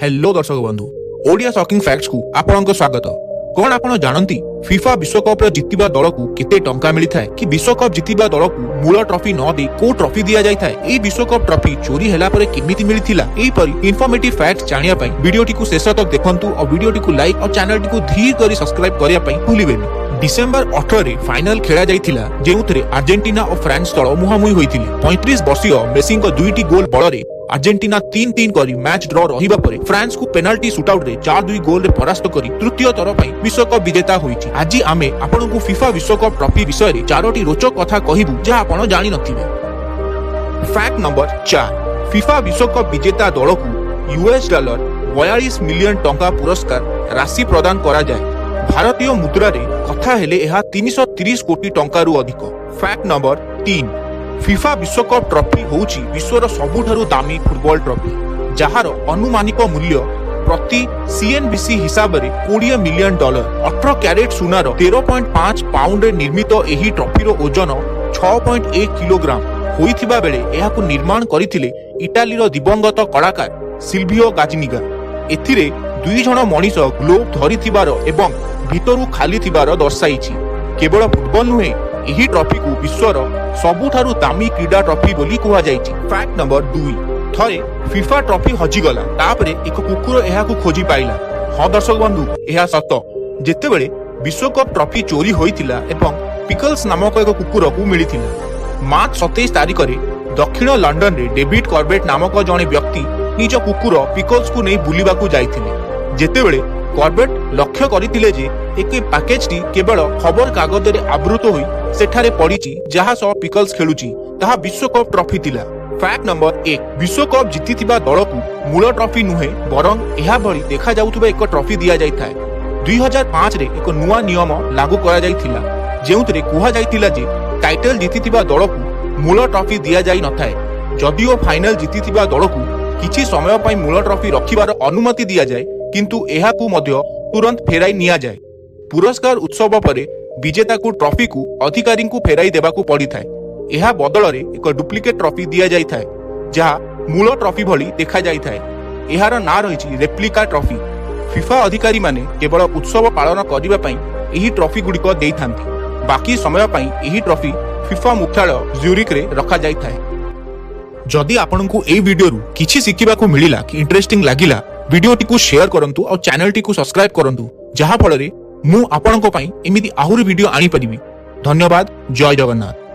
Hello दर्शक बंधु Odia shocking facts को आपनको स्वागत। कौन आपण जानती फीफा विश्वकप जितिबा दल को केते टंका मिलता है कि विश्वकप जितिबा दल को मूल ट्रॉफी न दे को ट्रॉफी दिया जाय थाए। ए विश्वकप ट्रॉफी चोरी हला परे केमिति मिलिथिला एई परि इन्फॉर्मेटिव फैक्ट्स जानिया पई वीडियोटी को शेष तक देखंतु और वीडियोटी को लाइक और चैनलटी को धीर करी सब्सक्राइब करिया पई भूलिबेनी। डिसेंबर 18 रे फाइनल खेला जायथिला जेउथरे अर्जेंटीना और फ्रांस दल मुहामुही होइथिले। 35 वर्षीय मेसी को दुईटी गोल बଳରେ अर्जेंटीना 3-3 करी मैच ड्रॉ रहिबा परे फ्रांस को पेनाल्टी शूटआउट रे 4-2 गोल रे परास्त करी तृतीय थर पई विश्वकप विजेता होईछि। आज आमे आपनकु फीफा विश्वकप ट्रॉफी विषय रे चारोटी रोचक कथा कहिबु जे आपण जानि नथिबे। फैक्ट नंबर 4 फीफा विश्वकप विजेता दल को यूएस डॉलर 42 मिलियन टंका पुरस्कार राशि प्रदान करा जाय। भारतीय मुद्रा रे कथा हेले एहा 330 कोटी टंका रु अधिक। फैक्ट नंबर 3 फीफा विश्वकप ट्रॉफी होउची विश्वर सबुठारु दामी फुटबॉल ट्रॉफी जहार अनुमानिक मूल्य प्रति सीएनबीसी हिसाब रे 20 मिलियन डॉलर। 18 कैरेट सुनार 13.5 पाउंड रे निर्मित एही ट्रॉफीर ओजन 6.1 किलोग्राम होइथिबा बेले एहाकु निर्माण करिथिले इटालीर दिवंगत कलाकार सिल्वियो गाजनिगा। एथिरे 2 जण मनीष ग्लोब धरिथिबार एवं भितरु खाली थिबार दर्शाइछि। केवल फुटबॉल नुहे एही ट्रॉफी को विश्वर सबुठारु दामी क्रीडा ट्रॉफी बोली कुहा जायछि। फैक्ट नंबर 2 थरे फीफा ट्रॉफी हजिगला तापरे एक कुकुर एहाकु खोजी पाइला। हां दर्शक बंधु एहा सत जेतेबेले विश्वकप ट्रॉफी चोरी होइतिला एवं पिकल्स नामक एक कुकुर को मिलिथिला। मार्च 27 तारिख रे दक्षिण लंडन रे डेविड कॉर्बेट नामक जणे व्यक्ति निज कुकुर पिकल्स को नै बुलिबाकू जायथिले। जेतेबेले कॉर्बेट लक्ष्य करिथिले जे एक पैकेज टी केवल खबर कागज रे आवृत होई सेठारे पड़िछि जहा सह पिकल्स खेलुछि ताहा विश्वकप ट्रॉफी थिला। फैक्ट नंबर 1 विश्वकप जितिथिबा दल को मूल ट्रॉफी नुहे बरं एहा भली देखा जाउथबा एक ट्रॉफी दिया जायथाय। 2005 रे एक नुआ नियम लागू करा जायथिला जेउतरे कुहा जायथिला जे टाइटल जितिथिबा दल को मूल ट्रॉफी दिया जाय नथाय। जदिओ फाइनल जितिथिबा दल को किछि समय पई मूल ट्रॉफी रखिबार अनुमति दिया जाय किंतु एहाकू मध्य तुरंत फेराई निया जाय। पुरस्कार उत्सव परे विजेता को ट्रॉफी को अधिकारी को फेराई देबाकू पड़ी थाए। एहा बदल रे एक डुप्लिकेट ट्रॉफी दिया जाय थाए जहा मूल ट्रॉफी भली देखा जाय थाए। एहार ना रहिछि रेप्लिका ट्रॉफी। फीफा अधिकारी माने केवल उत्सव पालन करिबा पई एही ट्रॉफी गुडिको देई थांती। बाकी समय पई एही ट्रॉफी फीफा मुख्यालय ज्यूरिक रे रखा जाय थाए। जदि आपनकू एई वीडियो रु किछि सिखिबाकू मिलिला कि इंटरेस्टिंग लागिला वीडियोटी को शेयर करंतु और चैनलटी को सब्सक्राइब करंतु जहा फल रे मु आपनको पई एमिति आहुरी वीडियो आनी परिबी। धन्यवाद। जय जगन्नाथ।